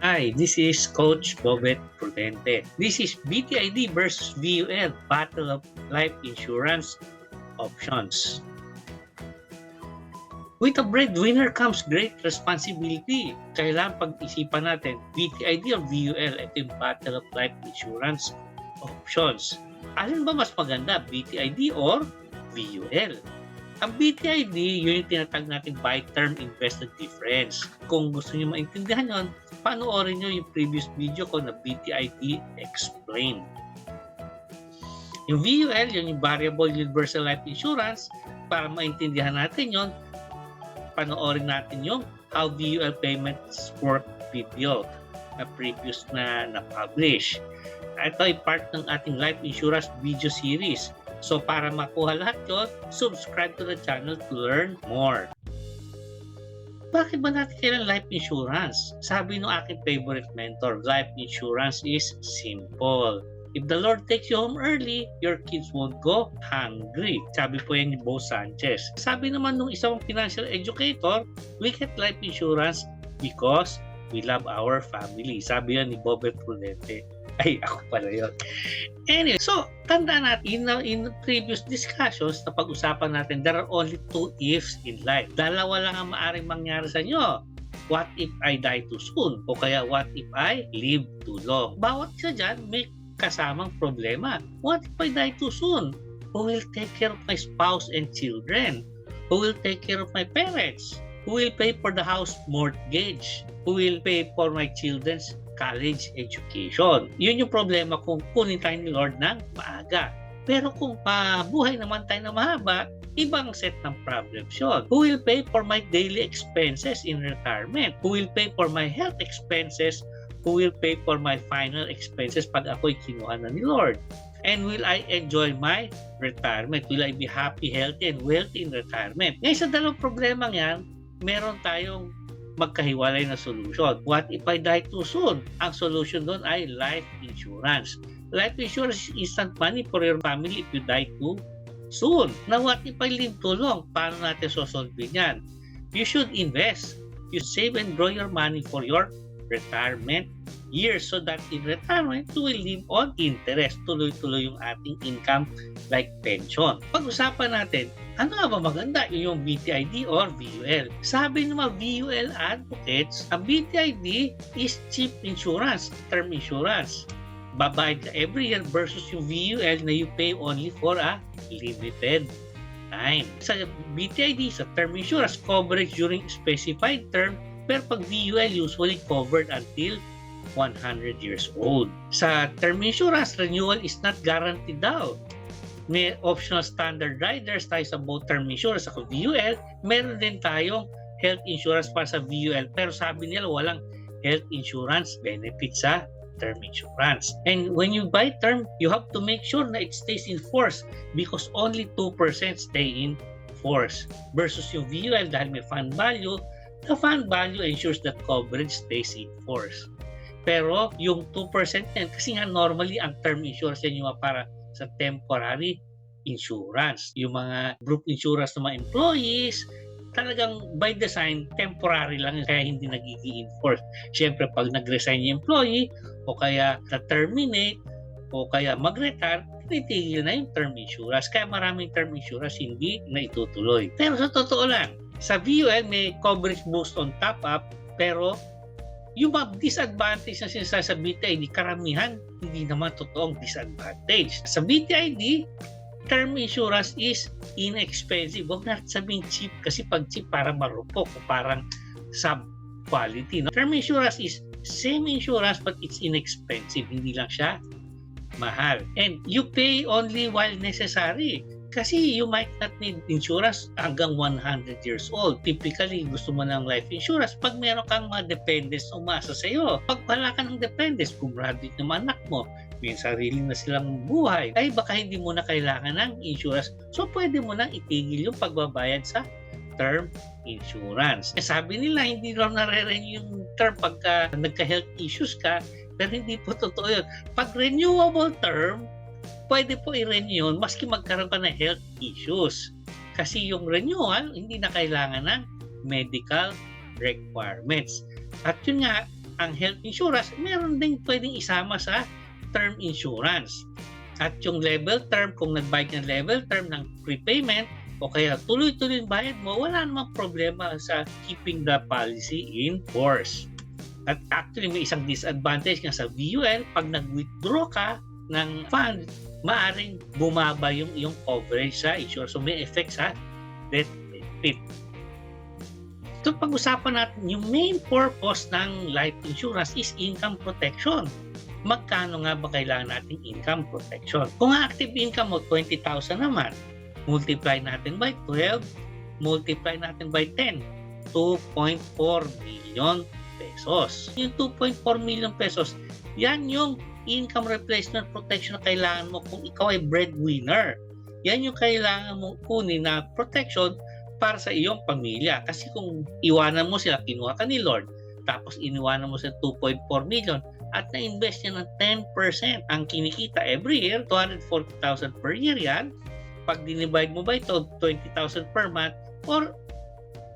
Hi, this is Coach Bobet Prudente. This is BTID versus VUL, Battle of Life Insurance Options. With a breadwinner comes great responsibility. Kailangan pag-isipan natin, BTID or VUL, ito yung Battle of Life Insurance Options. Alin ba mas maganda, BTID or VUL? Ang BTID, yun yung tinatag natin by term invested difference. Kung gusto nyo maintindihan yun, panoorin nyo yung previous video ko na BTID Explain. Yung VUL, yun yung Variable Universal Life Insurance. Para maintindihan natin yun, panoorin natin yung How VUL Payments Work video na previous na na-publish. Ito ay part ng ating life insurance video series. So para makuha lahat yun, subscribe to the channel to learn more. Bakit ba natin kailangan life insurance? Sabi ng aking favorite mentor, life insurance is simple. If the Lord takes you home early, your kids won't go hungry. Sabi po yan ni Bo Sanchez. Sabi naman ng isang financial educator, we get life insurance because we love our family. Sabi yan ni Bobet Prudente. Ay, ako pala yun. Anyway, so, tandaan natin, in previous discussions na pag-usapan natin, there are only two ifs in life. Dalawa lang ang maaaring mangyari sa inyo. What if I die too soon? O kaya, what if I live too long? Bawat isa dyan, may kasamang problema. What if I die too soon? Who will take care of my spouse and children? Who will take care of my parents? Who will pay for the house mortgage? Who will pay for my children's college education? Yun yung problema kung kunin tayo ni Lord ng maaga. Pero kung buhay naman tayo na mahaba, ibang set ng problems yun. Who will pay for my daily expenses in retirement? Who will pay for my health expenses? Who will pay for my final expenses pag ako'y kinuha na ni Lord? And will I enjoy my retirement? Will I be happy, healthy, and wealthy in retirement? Ngayon sa dalawang problema yan, meron tayong magkahiwalay na solution. What if I die too soon? Ang solution doon ay life insurance. Life insurance is instant money for your family if you die too soon. Now, what if I live too long? Paano natin sosolvin yan? You should invest. You save and grow your money for your retirement years so that in retirement, you will live on interest. Tuloy-tuloy yung ating income like pension. Pag-usapan natin, ano nga ba maganda? Yung BTID or VUL? Sabi ng mga VUL advocates, ang BTID is cheap insurance, term insurance. Babayad ka every year versus yung VUL na you pay only for a limited time. Sa BTID, sa term insurance, coverage during specified term, pero pag VUL, usually covered until 100 years old. Sa term insurance, renewal is not guaranteed daw. May optional standard riders tayo sa both term insurance sa VUL. Meron din tayong health insurance para sa VUL. Pero sabi nila walang health insurance benefit sa term insurance. And when you buy term, you have to make sure na it stays in force because only 2% stay in force. Versus yung VUL dahil may fund value, the fund value ensures that coverage stays in force. Pero yung 2% yan, kasi nga normally ang term insurance yan yung para sa temporary insurance. Yung mga group insurance ng mga employees, talagang by design, temporary lang kaya hindi nagiging enforce. Siyempre, pag nag-resign yung employee, o kaya na-terminate, o kaya mag-retire, tinitigil na yung term insurance. Kaya maraming term insurance hindi na itutuloy. Pero sa totoo lang, sa VUL may coverage boost on top-up, pero yung mga disadvantage na sinasabi sa BTID, karamihan hindi naman totoong disadvantage. Sa BTID, term insurance is inexpensive. Huwag natin sabing cheap kasi pag cheap parang marupok o parang sub-quality. No? Term insurance is same insurance but it's inexpensive. Hindi lang siya mahal. And you pay only while necessary. Kasi you might not need insurance hanggang 100 years old. Typically, gusto mo ng life insurance pag meron kang mga dependents na umaasa sa iyo. Pag wala ka ng dependents, kung graduate naman anak mo, may sarili na silang buhay, ay baka hindi mo na kailangan ng insurance. So, pwede mo nang itigil yung pagbabayad sa term insurance. Sabi nila, hindi raw nare-renew yung term pagka nagka-health issues ka, pero hindi po totoo yun. Pag renewable term, pwede po i-renew yun maski magkaroon ka ng health issues. Kasi yung renewal, hindi na kailangan ng medical requirements. At yun nga, ang health insurance, meron din pwedeng isama sa term insurance. At yung level term, kung nagbayad ng level term ng prepayment, o kaya tuloy-tuloy yung bayad mo, wala namang problema sa keeping the policy in force. At actually, may isang disadvantage nga sa VUL, pag nag-withdraw ka ng fund, maaring bumaba yung iyong coverage sa insurance. So may effect sa death benefit. So pag-usapan natin, yung main purpose ng life insurance is income protection. Magkano nga ba kailangan nating income protection? Kung active income mo 20,000 naman, multiply natin by 12, multiply natin by 10, 2.4 million pesos. Yung 2.4 million pesos, yan yung income replacement protection na kailangan mo kung ikaw ay breadwinner. Yan yung kailangan mong kunin na protection para sa iyong pamilya. Kasi kung iwanan mo sila, kinuha ka ni Lord, tapos iniwanan mo sa 2.4 million at na-invest niya ng 10% ang kinikita every year, 240,000 per year yan. Pag dinivide mo ba ito, 20,000 per month or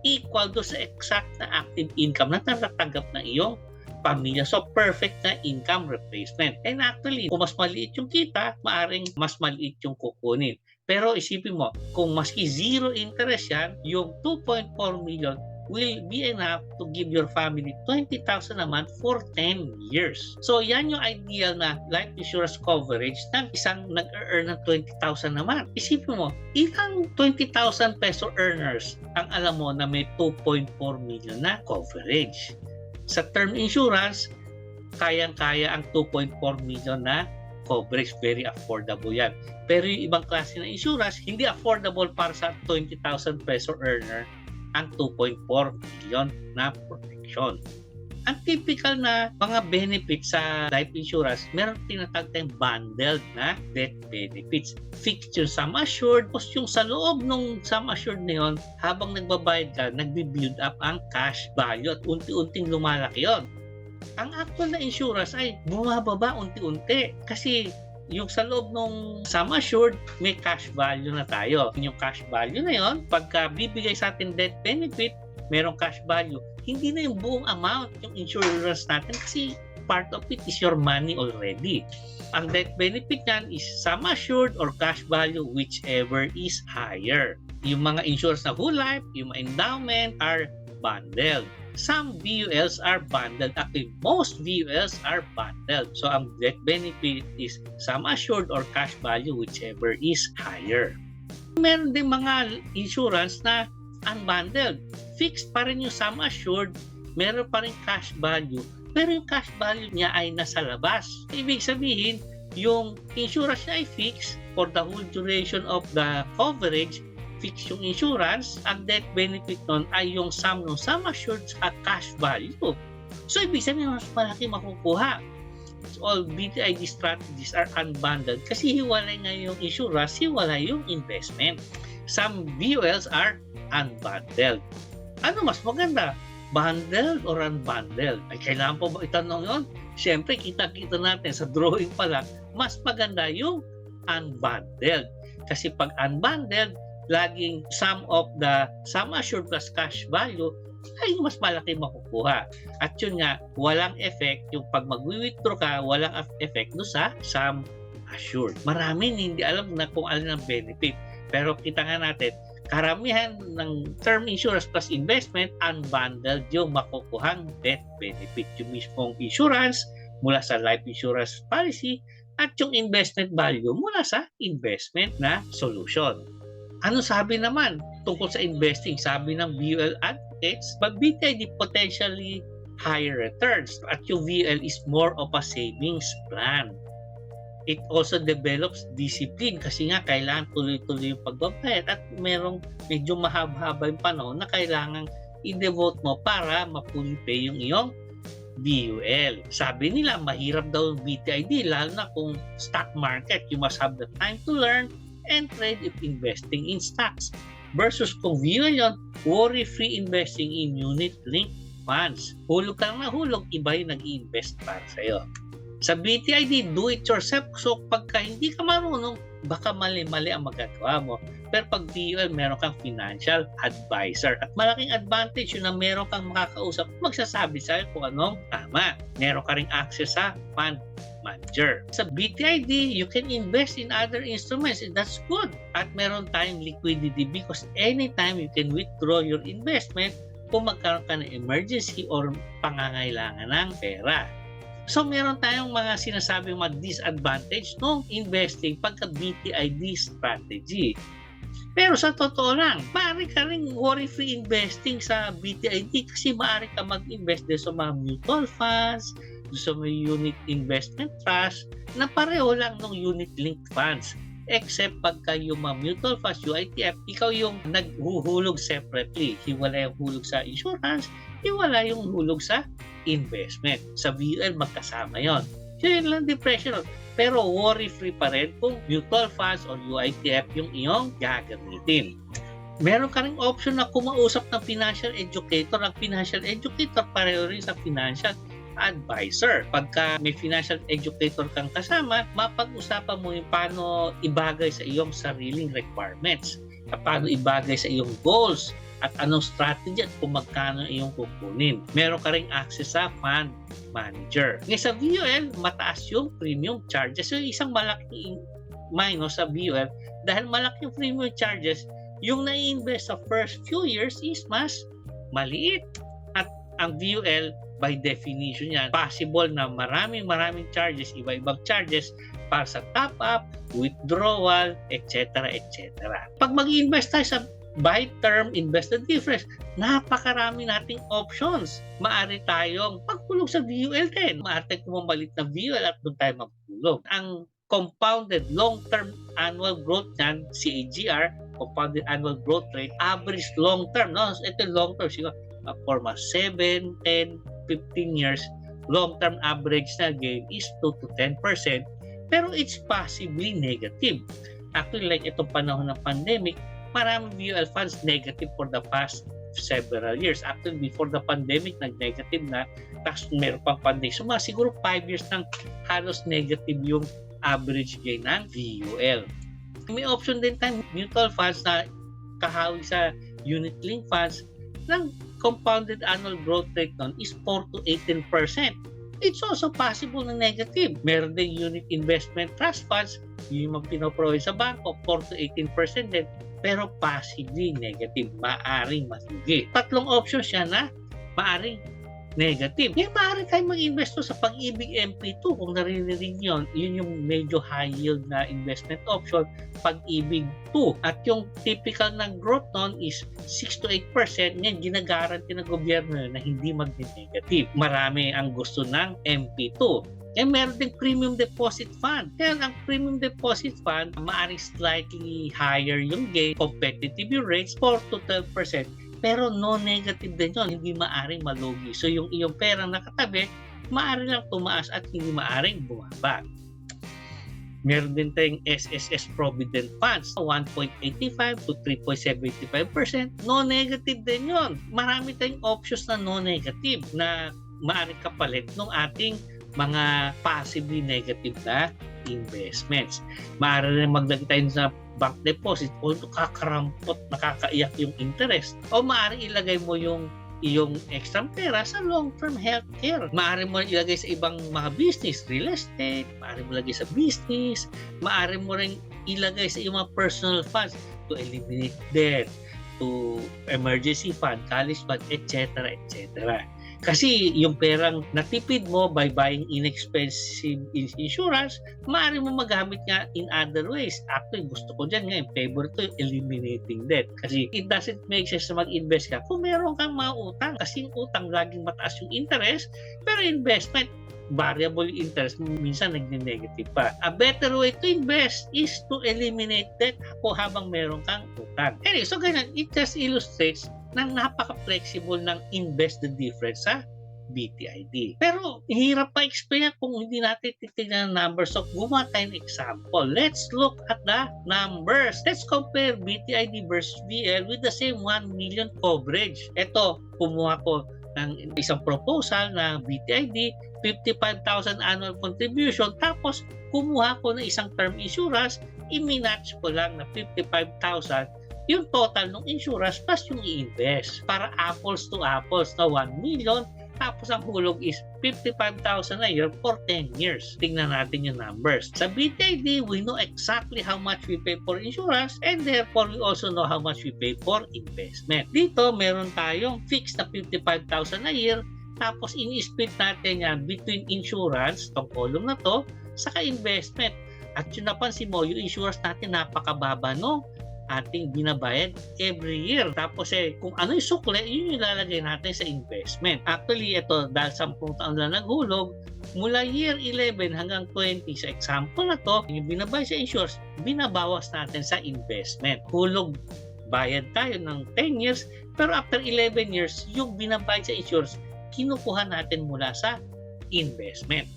equal do sa exact na active income na natatanggap ng iyong pamilya. So, perfect na income replacement. And actually, kung mas maliit yung kita, maaring mas maliit yung kukunin. Pero isipin mo, kung maski zero interest yan, yung 2.4 million will be enough to give your family 20,000 a month for 10 years. So, yan yung ideal na life insurance coverage ng isang nag-earn ng 20,000 a month. Isipin mo, ilang 20,000 peso earners ang alam mo na may 2.4 million na coverage? Sa term insurance, kayang-kaya ang 2.4 million na coverage. Very affordable yan. Pero yung ibang klase ng insurance, hindi affordable para sa 20,000 peso earner ang 2.4 million na protection. Ang typical na mga benefits sa life insurance, meron tinatawag tayong bundled na death benefits. Fixed yung sum assured, tapos yung sa loob ng sum assured na yun, habang nagbabayad ka, nagbi-build up ang cash value at unti-unting lumalaki yun. Ang actual na insurance ay bumababa unti-unti kasi yung sa loob ng sum assured, may cash value na tayo. Yung cash value na yon, pagka bibigay sa atin death benefit, merong cash value. Hindi na yung buong amount yung insurance natin kasi part of it is your money already. Ang death benefit yan is sum assured or cash value, whichever is higher. Yung mga insurance na whole life, yung mga endowment are bundled. Some VULs are bundled. Actually, most VULs are bundled. So, ang death benefit is sum assured or cash value, whichever is higher. Meron din mga insurance na unbundled. Fixed pa rin yung sum assured, meron pa rin cash value, pero yung cash value niya ay nasa labas. Ibig sabihin, yung insurance niya ay fixed for the whole duration of the coverage, fix yung insurance, ang death benefit nun ay yung sum assured sa cash value. So, ibig sabihin, mas malaki makukuha. So, all BTID strategies are unbundled kasi hiwalay nga yung insurance, hiwalay yung investment. Some VULs are unbundled. Ano mas maganda? Bundled or unbundled? Ay, kailangan po ba itanong yun? Siyempre, kita-kita natin sa drawing pa lang, mas maganda yung unbundled. Kasi pag unbundled, laging sum of the sum assured plus cash value ay mas malaki makukuha. At yun nga, walang effect yung pag mag-withdraw ka, walang effect do sa sum assured. Maraming hindi alam na kung alin ang benefit. Pero kita nga natin, karamihan ng term insurance plus investment, unbundled yung makukuhang death benefit. Yung mismong insurance mula sa life insurance policy at yung investment value mula sa investment na solution. Ano sabi naman tungkol sa investing? Sabi ng VUL advocates, but BTID potentially higher returns at yung VUL is more of a savings plan. It also develops discipline kasi nga kailangan tuloy-tuloy yung pagbabayad at merong medyo mahaba-haba yung panahon na kailangan i-devote mo para ma-fully pay yung iyong VUL. Sabi nila, mahirap daw yung BTID lalo na kung stock market. You must have the time to learn and trade if investing in stocks. Versus kung VUL yun, worry-free investing in unit-linked funds. Hulog ka na hulog, iba yung nag-i-invest para sa'yo. Sa BTID, do it yourself. So pagka hindi ka marunong, baka mali-mali ang magagawa mo. Pero pag VUL, meron kang financial advisor. At malaking advantage yun na meron kang makakausap, magsasabi sa'yo kung anong tama. Meron ka ring access sa fund manager. Sa BTID, you can invest in other instruments. That's good. At meron tayong liquidity because anytime you can withdraw your investment kung magkaroon ka ng emergency or pangangailangan ng pera. So meron tayong mga sinasabing mga disadvantage ng investing pagka BTID strategy. Pero sa totoo lang, maaari ka rin worry-free investing sa BTID kasi maaari ka mag-invest din sa mga mutual funds, sa mga unit investment trust na pareho lang ng unit-linked funds. Except pagka yung mga mutual funds, UITF, ikaw yung naghuhulog separately. Hiwala yung hulog sa insurance, hiwala yung hulog sa investment. Sa VUL, magkasama yon. Yun lang depression. Pero worry-free pa rin kung mutual funds or UITF yung iyong gagamitin. Meron ka ring option na kumausap ng financial educator. Ang financial educator pareho rin sa financial advisor. Pagka may financial educator kang kasama, mapag-usapan mo yung paano ibagay sa iyong sariling requirements, paano ibagay sa iyong goals, at anong strategy at kung magkano iyong kukunin. Meron ka ring access sa fund manager. Ngayon sa VUL, mataas yung premium charges. So isang malaking minus sa VUL, dahil malaking premium charges, yung na-invest sa first few years is mas maliit. At ang VUL, by definition yan, possible na maraming charges, iba-ibang charges para sa top-up, withdrawal, etc. Pag mag-invest tayo sa buy term, invest the difference, napakarami nating options. Maaari tayong pagpulog sa VUL din. Maaari tayong kumabalit na VUL at doon tayo magpulog. Ang compounded long-term annual growth yan, CAGR, compounded annual growth rate, average long-term. No? Ito long-term, siguro for mga 7, 10, 15 years, long-term average na gain is 2 to 10%, pero it's possibly negative. Actually, like itong panahon ng pandemic, maraming VUL funds negative for the past several years. Actually, before the pandemic, nag-negative na, tapos meron pang pandemic. So, siguro 5 years nang halos negative yung average gain ng VUL. May option din tayong mutual funds na kahawi sa unit-linked funds ng compounded annual growth rate nun is 4 to 18%. It's also possible na negative. Meron din unit investment trust funds, yung mga pinoprovide sa bangko, 4 to 18% din, pero possibly negative. Maaring masugi. Tatlong options yan na maaring negative. Ngayon, maaari tayong mag-invest sa Pag-ibig MP2. Kung naririnig yun, yun yung medyo high yield na investment option, Pag-ibig 2. At yung typical na growth nun is 6 to 8%. Ngayon, ginagaranti ng gobyerno na hindi mag-negative. Marami ang gusto ng MP2. Meron din premium deposit fund. Kaya ang premium deposit fund, maaaring slightly higher yung gain, competitive yung rates, 4 to 12%. Pero no negative din yun, hindi maaring malugi. So yung iyong perang nakatabi, maaari lang tumaas at hindi maaring bumaba. Meron din tayong SSS Provident Funds, 1.85 to 3.75%. No negative din yun. Marami tayong options na no negative na maaring kapalit ng ating mga possibly negative na investments. Maaari rin maglagay tayo sa bank deposit o kakarampot, nakakaiyak yung interest. O maaaring ilagay mo yung iyong extra pera sa long-term healthcare. Maaari mo rin ilagay sa ibang mga business, real estate, maaari mo ilagay sa business, maaari mo rin ilagay sa iyong mga personal funds to eliminate debt, to emergency fund, college fund, etc. Kasi yung perang natipid mo by buying inexpensive insurance, maaari mo magamit nga in other ways. Actually, gusto ko dyan nga, in favor to eliminating debt. Kasi it doesn't make sense na mag-invest ka kung meron kang mga utang. Kasi yung utang laging mataas yung interest, pero investment, variable interest, minsan nagne-negative pa. A better way to invest is to eliminate debt habang meron kang utang. Anyway, so ganyan, it just illustrates na napaka-flexible ng invest the difference sa BTID. Pero hirap pa explain kung hindi natin titignan ang numbers. So gumawa tayo ng example. Let's look at the numbers. Let's compare BTID versus VL with the same 1 million coverage. Ito, kumuha ko ng isang proposal na BTID 55,000 annual contribution, tapos kumuha ko ng isang term insurance, i-match ko lang na 55,000 yung total ng insurance plus yung i-invest para apples to apples na 1 million, tapos ang hulog is 55,000 a year for 10 years. Tingnan natin yung numbers. Sa BTID, we know exactly how much we pay for insurance and therefore we also know how much we pay for investment. Dito, meron tayong fixed na 55,000 a year, tapos ini-split natin yan between insurance, itong column na to, saka investment. At yung napansin mo, yung insurance natin napakababa, no? Ating binabayad every year. Tapos kung ano yung sukle, yun yung ilalagay natin sa investment. Actually, ito, dahil 10 taon na naghulog, mula year 11 hanggang 20, sa example na to, yung binabayad sa insurance, binabawas natin sa investment. Hulog, bayad tayo ng 10 years, pero after 11 years, yung binabayad sa insurance, kinukuha natin mula sa investment.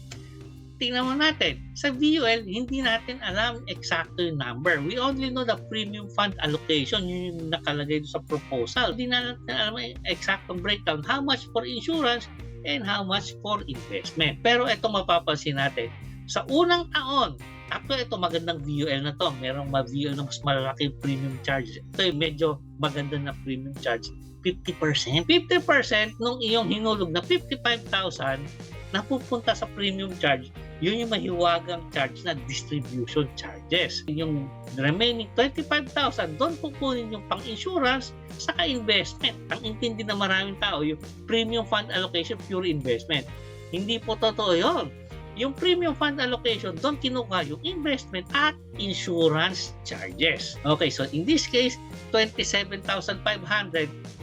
Tingnan mo natin, sa VUL, hindi natin alam eksakto yung number. We only know the premium fund allocation, yun yung nakalagay sa proposal. Hindi natin alam yung eksaktong breakdown, how much for insurance and how much for investment. Pero ito mapapansin natin, sa unang taon, ito magandang VUL na to, merong VUL na mas malaki premium charge. Ito yung medyo maganda na premium charge, 50%. 50% nung iyong hinulog na 55,000 na pupunta sa premium charge, yun yung mahiwagang charge na distribution charges. Yung remaining 25,000, doon kukunin yung pang-insurance saka investment. Ang intindi na maraming tao, yung premium fund allocation, pure investment. Hindi po totoo yun. Yung premium fund allocation, doon kinuha yung investment at insurance charges. Okay, so in this case, 27,500,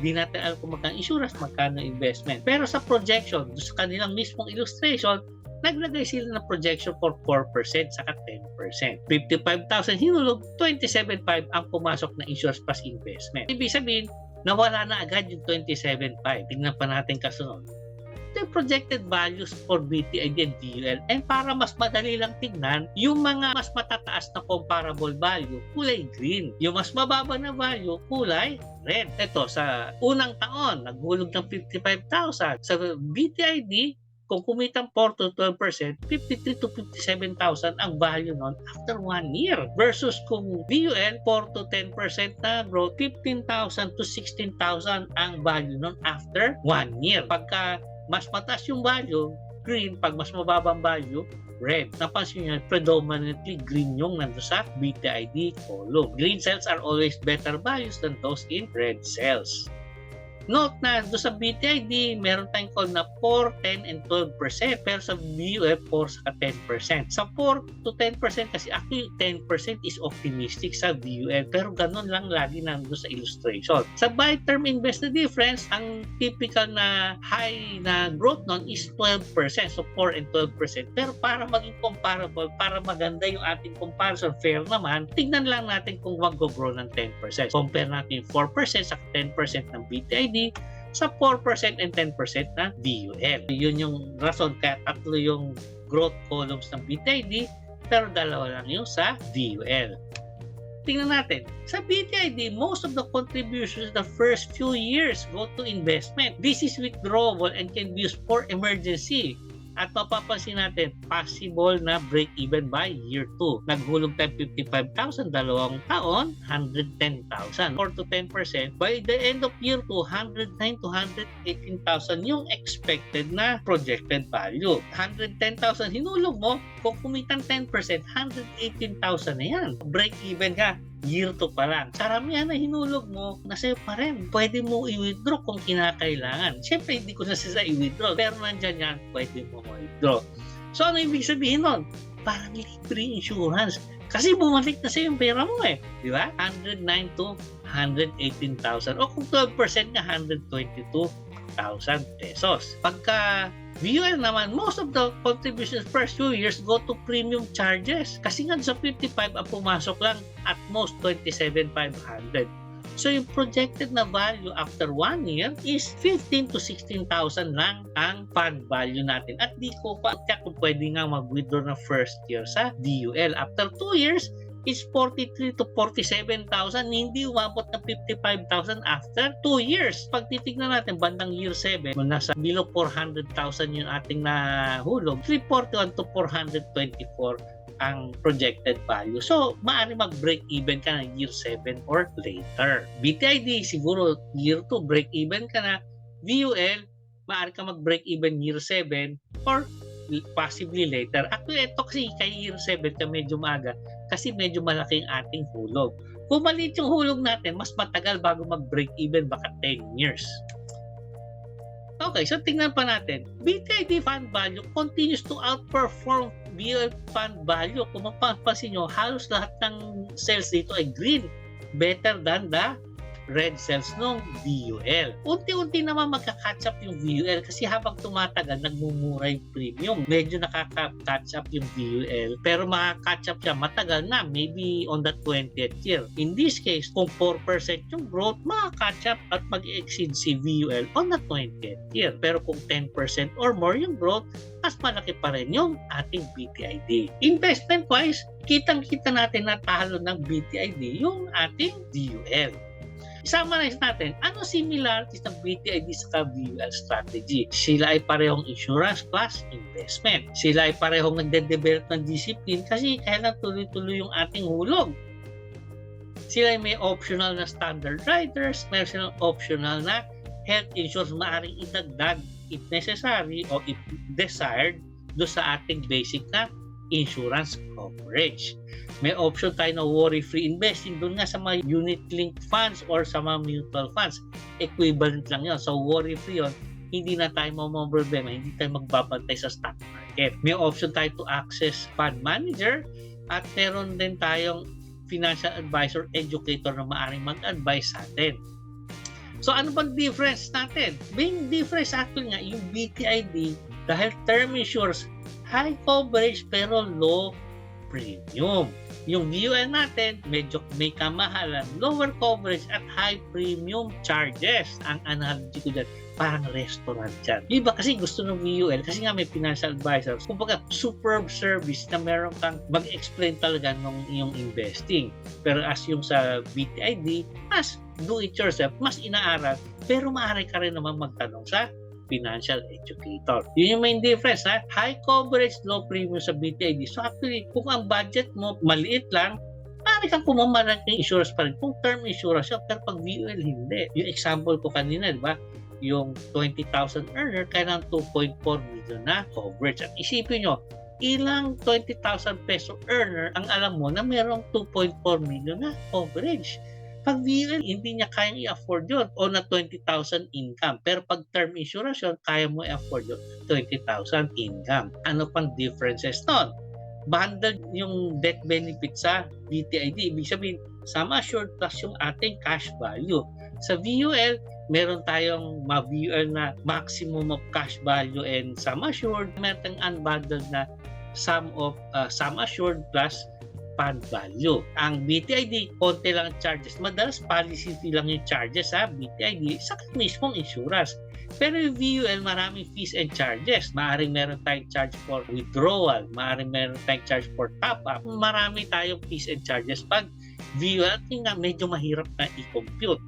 di natin alam kung magkano insurance, magkano investment. Pero sa projection, sa kanilang mismong illustration, naglagay sila ng projection for 4% saka 10%. 55,000 hinulog, 27,500 ang pumasok na insurance plus investment. Ibig sabihin, nawala na agad yung 27,500. Tingnan pa natin kasunod. Ito yung projected values for BTID and VUL. And para mas madali lang tingnan, yung mga mas matataas na comparable value, kulay green. Yung mas mababa na value, kulay red. Ito, sa unang taon, naghulog ng 55,000. Sa BTID, kung kumitang 4 to 12%, 53 to 57,000 ang value nun after 1 year. Versus kung VUL, 4 to 10% na growth, 15,000 to 16,000 ang value nun after 1 year. Pagka mas mataas yung value, green. Pag mas mababang value, red. Napansin nyo, predominantly green yung nando sa BTID column. Green cells are always better values than those in red cells. Note na doon sa BTID, meron tayong call na 4, 10, and 12%. Pero sa VUL, 4 saka 10%. Sa 4 to 10% kasi actually 10% is optimistic sa VUL. Pero ganun lang lagi nandun sa illustration. Sa buy term invest na difference, ang typical na high na growth nun is 12%. So 4 and 12%. Pero para maging comparable, para maganda yung ating comparison, fair naman, tignan lang natin kung mag-grow ng 10%. Compare natin 4% sa 10% ng BTID sa 4% and 10% na VUL. Yun yung rason kaya tatlo yung growth columns ng BTID pero dalawa lang yung sa VUL. Tingnan natin. Sa BTID, most of the contributions the first few years go to investment. This is withdrawable and can be used for emergency. At mapapansin natin, possible na break-even by year 2. Naghulog tayo 55,000, dalawang taon, 110,000. 4 to 10%. By the end of year 2, 109 to 118,000 yung expected na projected value. 110,000 hinulog mo, kung kumitang 10%, 118,000 na yan. Break-even ka. Year 2 pa lang. Karamihan na hinulog mo, nasa pa rin. Pwede mo i-withdraw kung kinakailangan. Siyempre, hindi ko nasa i-withdraw. Pero nandyan yan, pwede mo i-withdraw. So, ano ibig sabihin nun? Parang libre insurance. Kasi bumalik na sa yung pera mo eh. Di ba? 109 to 118,000. O kung 12% nga, 122,000 pesos. Pagka VUL naman, most of the contributions first few years go to premium charges. Kasi nga sa 55 ang pumasok lang at most 27,500. So yung projected na value after 1 year is 15 to 16,000 lang ang fund value natin. At di ko pa kung pwede nga mag-withdraw na first year sa VUL. After 2 years, is 43 to 47,000, hindi umabot ng 55,000 after 2 years. Pag titignan natin, bandang year 7, nasa below 400,000 yung ating nahulog, 341 to 424 ang projected value. So, maaari mag-break even ka na year 7 or later. BTID, siguro year 2, break even ka na. VUL, maaari ka mag-break even year 7 or possibly later. Actually, ito kasi kay year 7 ka medyo maaga kasi medyo malaki ang ating hulog. Kung maliit yung hulog natin, mas matagal bago mag-break even, baka 10 years. Okay, so tingnan pa natin. BTID fund value continues to outperform VUL fund value. Kung mapapansin nyo, halos lahat ng cells dito ay green. Better than the red cells ng VUL. Unti-unti naman magka-catch up yung VUL kasi habang tumatagal, nagmumura yung premium. Medyo nakaka-catch up yung VUL pero makaka-catch up siya matagal na, maybe on the 20th year. In this case, kung 4% yung growth, makaka-catch up at mag-exceed si VUL on the 20th year. Pero kung 10% or more yung growth, mas malaki pa rin yung ating BTID. Investment-wise, kitang-kita natin na talo ng BTID yung ating VUL. I-summarize natin, ano similarities ng BTID sa VUL strategy? Sila ay parehong insurance plus investment. Sila ay parehong nagde-develop ng discipline kasi kailangan tuloy-tuloy yung ating hulog. Sila ay may optional na standard riders, may optional na health insurance maaaring idagdag if necessary or if desired do sa ating basic na insurance coverage. May option tayo na worry-free investing doon nga sa mga unit-linked funds or sa mga mutual funds. Equivalent lang yun. So, worry-free yun. Hindi na tayo problema. Hindi tayo magbabantay sa stock market. May option tayo to access fund manager at meron din tayong financial advisor, educator na maaaring mag-advise sa atin. So, ano bang difference natin? Main difference actually nga, yung BTID, dahil term insurance, high coverage pero low premium. Yung VUL natin, medyo may kamahalan, lower coverage at high premium charges. Ang analogy ko dyan, parang restaurant dyan. Iba kasi gusto ng VUL kasi nga may financial advisors. Kumbaga, superb service na meron kang mag-explain talaga ng iyong investing. Pero as yung sa BTID, mas do it yourself, mas inaaral, pero maaari ka rin naman magtanong sa financial educator. Yun yung main difference, ha? High coverage, low premium sa BTID. So actually, kung ang budget mo maliit lang, maaari kang kumamalan ng insurance pa rin. Kung term insurance yun, pero pag VUL, hindi. Yung example ko kanina, di ba? Yung 20,000 earner, kailangan 2.4 million na coverage. At isipin nyo, ilang 20,000 peso earner ang alam mo na merong 2.4 million na coverage. Pag VUL, hindi niya kayang i-afford yun o na 20,000 income. Pero pag term insurance yun, kaya mo i-afford yun 20,000 income. Ano pang differences nun? Bundled yung death benefit sa BTID. Ibig sabihin, sum assured plus yung ating cash value. Sa VUL, meron tayong VUL na maximum of cash value and sum assured. Meron tayong unbundled na sum assured plus fund value. Ang BTID, konti lang charges. Madalas policy fee lang yung charges sa BTID sa mismong insurance. Pero yung VUL, maraming fees and charges. Maaaring meron tayong charge for withdrawal. Maaaring meron tayong charge for top-up. Marami tayong fees and charges pag VUL. Nga medyo mahirap na i-compute.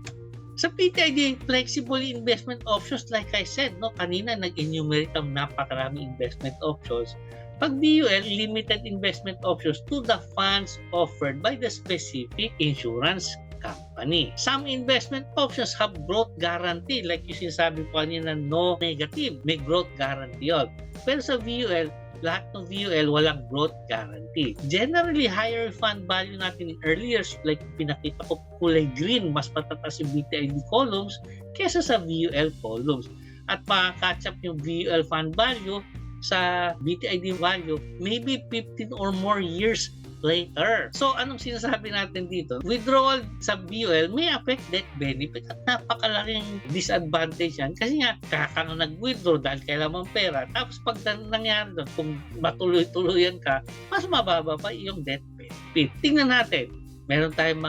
Sa BTID, flexible investment options like I said, no, kanina nag-enumerate ang napakaraming investment options. Pag VUL, limited investment options to the funds offered by the specific insurance company. Some investment options have growth guarantee. Like yung sinasabi ko kanina, no negative. May growth guarantee yun. Pero sa VUL, lahat ng VUL walang growth guarantee. Generally, higher fund value natin in earlier, like pinakita ko kulay green, mas patataas yung BTID columns kesa sa VUL columns. At makaka-catch up yung VUL fund value sa BTID value maybe 15 or more years later. So, anong sinasabi natin dito? Withdrawal sa VUL may affect death benefit at napakalaking disadvantage yan kasi nga kakang nag-withdraw dahil kailangan mong pera. Tapos pag nangyari doon, kung matuloy-tuloyan ka, mas mababa pa yung death benefit. Tingnan natin. Meron tayong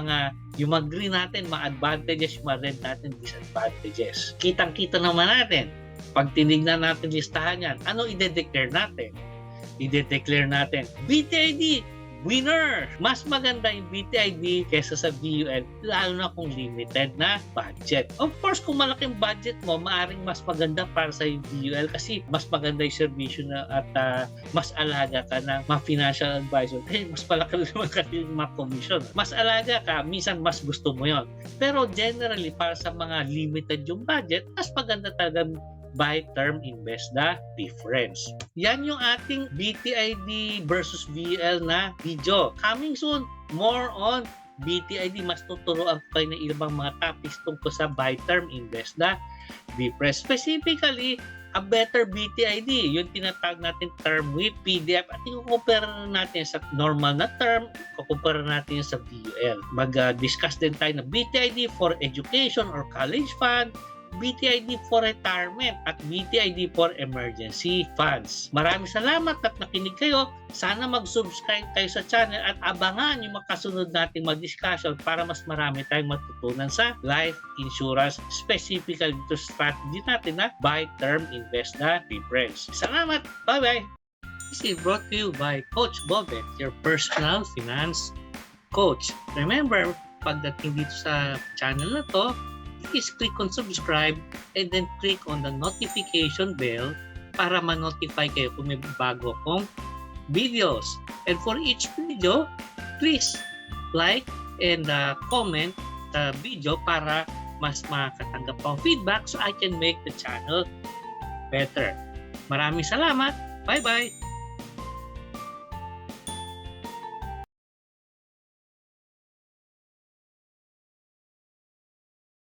yung mga green natin, mga advantages, yung mga red natin, disadvantages. Kitang-kita naman natin. Pag tinignan natin listahan yan, ano i-declare natin? I-declare natin, BTID, breadwinner. Mas maganda yung BTID kesa sa VUL, lalo na kung limited na budget. Of course, kung malaking budget mo, maaring mas maganda para sa VUL kasi mas maganda yung servisyo na at mas alaga ka ng mga financial advisor. Mas malaki naman kasi yung mga commission. Mas alaga ka, minsan mas gusto mo yon. Pero generally, para sa mga limited yung budget, mas maganda talaga buy term, invest the difference. Yan yung ating BTID versus VL na video. Coming soon, more on BTID. Mas tuturuan ko kayo ng ibang mga topics tungkol sa buy term, invest the difference. Specifically, a better BTID, yung tinatawag natin term with PDF, at i-compare natin sa normal na term, i-compare natin sa VUL. Mag-discuss din tayo ng BTID for education or college fund, BTID for retirement at BTID for emergency funds. Maraming salamat at nakinig kayo. Sana mag-subscribe kayo sa channel at abangan yung makasunod nating mag-discussion para mas marami tayong matutunan sa life insurance, specifically dito strategy natin na buy term, invest the difference. Salamat! Bye-bye! This is brought to you by Coach Bobet, your personal finance coach. Remember, pagdating dito sa channel na to, please click on subscribe and then click on the notification bell para ma-notify kayo kung may bago akong videos. And for each video, please like and comment the video para mas makatanggap pang feedback so I can make the channel better. Maraming salamat. Bye-bye!